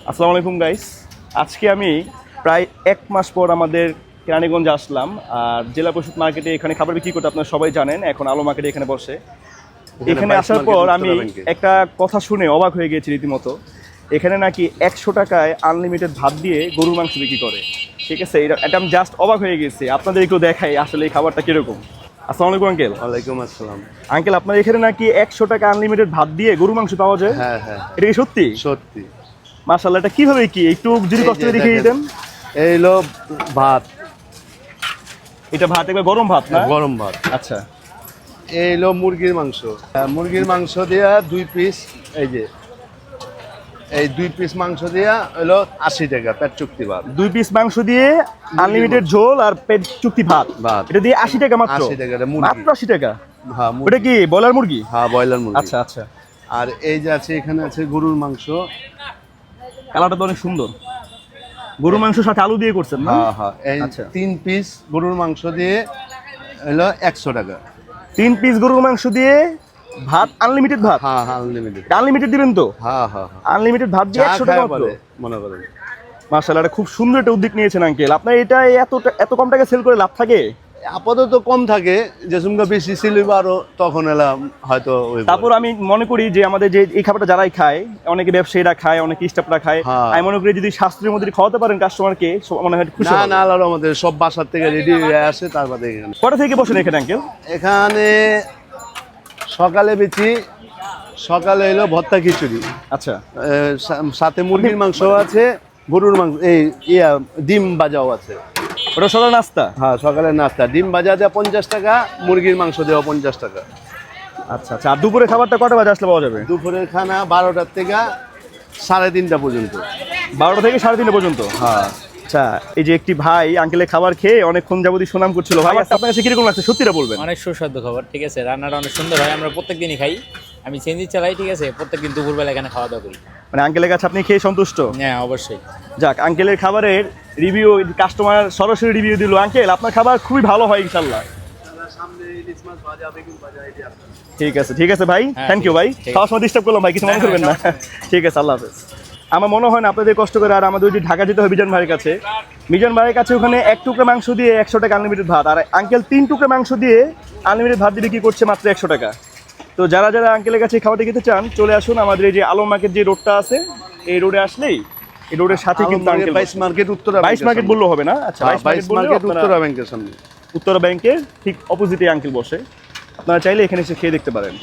আসসালামু আলাইকুম গাইস। আজকে আমি প্রায় 1 মাস পর আমাদের কেরানীগঞ্জে আসলাম। আর জেলা পরিষদ মার্কেটে এখানে খাবার বিক্রি করতে আপনারা সবাই জানেন, এখন আলো মার্কেটে এখানে বসে। এখানে আসার পর আমি একটা কথা শুনে অবাক হয়ে গিয়েছি রীতিমতো। এখানে নাকি 100 টাকায় আনলিমিটেড ভাত দিয়ে গরুর মাংস বিক্রি করে। ঠিক আছে, এটা আমি জাস্ট অবাক হয়ে গেছি। আপনাদের একটু দেখাই আসলে এই খাবারটা কিরকম। আসসালামু আলাইকুম আঙ্কেল। ওয়ালাইকুম আসসালাম। আঙ্কেল, আপনার এখানে নাকি 100 টাকা আনলিমিটেড ভাত দিয়ে গরুর মাংস পাওয়া যায়? হ্যাঁ হ্যাঁ, এটা কি সত্যি? সত্যি। মাশাআল্লাহ, এটা কিভাবে কি একটু যদি কষ্ট করে দেখিয়ে দিতেন। এই হলো ভাত, এটা ভাত একবার গরম ভাত না? গরম ভাত। আচ্ছা, এই হলো মুরগির মাংস। মুরগির মাংস দিয়া 2 পিস, এই যে এই 2 পিস মাংস দিয়া হলো 80 টাকা পেট চুক্তি ভাত। 2 পিস মাংস দিয়ে আনলিমিটেড ঝোল আর পেট চুক্তি ভাত। ভাত। এটা দিয়ে 80 টাকা মাত্র? 80 টাকা, এটা মুরগি। মাত্র 80 টাকা? হ্যাঁ, ওটা কি ব্রয়লার মুরগি? হ্যাঁ, ব্রয়লার মুরগি। আচ্ছা আচ্ছা। আর এই যে আছে, এখানে আছে গরুর মাংস। কালারটা তো অনেক সুন্দর। গরুর মাংসের সাথে আলু দিয়ে করছেন না? হ্যাঁ হ্যাঁ, এই আচ্ছা। 3 পিস গরুর মাংস দিয়ে হলো 100 টাকা। 3 পিস গরুর মাংস দিয়ে ভাত, আনলিমিটেড ভাত? হ্যাঁ হ্যাঁ, আনলিমিটেড। আনলিমিটেড দিবেন তো? হ্যাঁ হ্যাঁ, আনলিমিটেড ভাত দিয়ে 100 টাকা মাত্র? মনে করেন। মাশাআল্লাহ, এটা খুব সুন্দর একটা উদ্যোগ নিয়েছেন আঙ্কেল। আপনার এটা এত কম টাকা সেল করে লাভ থাকে? আপাতত কম থাকে, যে সুমকা বেশি ছিল আরো তখন এলাম হয়তো। তারপর আমি মনে করি যে আমাদের যে এই খাবারটা যারাই খায়, অনেকে ব্যবসায়ীরা খায়, অনেকে স্টাফরা খায়, হ্যাঁ। আমি মনে করি যদি শাস্ত্রের মধ্যে খাওয়াতে পারেন কাস্টমারকে, মনে হয় খুশি না হবে। না, আলাদা আমাদের সব বাসার থেকে রেডি হয়ে আসে, তারপরে এখানে। কটা থেকে বসেন এখানে আঙ্কেল? এখানে সকালে বেচি, সকালে এলো ভর্তা খিচুড়ি, আচ্ছা, সাথে মুরগির মাংস আছে, গরুর মাংস, এই ডিম ভাজাও আছে। ওটা সকাল নাস্তা? হ্যাঁ, সকালের নাস্তা। ডিম ভাজা দেওয়া 50 টাকা, মুরগির মাংস দেওয়া 50 টাকা। আচ্ছা আচ্ছা। আর দুপুরে খাবারটা কটা বাজে আসলে পাওয়া যাবে? দুপুরের খানা 12টার থেকে 3:30 পর্যন্ত। 12টা থেকে 3:30 পর্যন্ত? হ্যাঁ। আচ্ছা, এই যে একটি ভাই আঙ্কেলের খাবার খেয়ে অনেকক্ষণ যাবতীয় সুনাম করছিল, ভাই আপনার কাছে কিরকম লাগছে সত্যিটা বলবেন? অনেক সুস্বাদু খাবার, ঠিক আছে। রান্নাটা অনেক সুন্দর হয়, আমরা প্রত্যেকদিনই খাই। আমি চেঞ্জি চালাই, ঠিক আছে। প্রত্যেকদিন দুপুরবেলা এখানে খাওয়া দাওয়া করি। মানে আঙ্কেলের কাছে আপনি খেয়ে সন্তুষ্ট? হ্যাঁ, অবশ্যই। যাক, আঙ্কেলের খাবারের রিভিউ কাস্টমার সরাসরি রিভিউ দিল। আঙ্কেল, আপনার খাবার খুবই ভালো হয় ইনশাল্লাহ। ঠিক আছে ঠিক আছে ভাই, হ্যাঁ, থ্যাংক ইউ ভাই। ঠিক আছে। খাওয়ার সময় ডিস্টার্ব করলাম ভাই, কিছু মনে করবেন না। ঠিক আছে, আল্লাহ হাফেজ। আমার মনে হয় না আপনাদের কষ্ট করে আর আমাদের ওই যে ঢাকা যেতে হয় মিজান ভাইয়ের কাছে। মিজান ভাইয়ের কাছে ওখানে 1 টুকরা মাংস দিয়ে 100 টাকা আনলিমিটেড ভাত, আর আঙ্কেল 3 টুকরা মাংস দিয়ে আনলিমিটেড ভাত দিয়ে বিক্রি করছে মাত্র 100 টাকা। তো যারা যারা আঙ্কেলের কাছে খাবারটা খেতে চান, চলে আসুন আমাদের এই যে আলম মার্কেট যে রোডটা আছে, এই রোডে আসলেই এই রোডের সাথে কিন্তু আঙ্কেল 22 মার্কেট, উত্তরা 22 মার্কেট বললেও হবে না? আচ্ছা, 22 মার্কেট বললেও উত্তরা ব্যাংকের সামনে। উত্তরা ব্যাংকের ঠিক অপোজিটে আঙ্কেল বসে। আপনারা চাইলে এখানে এসে খেয়ে দেখতে পারেন।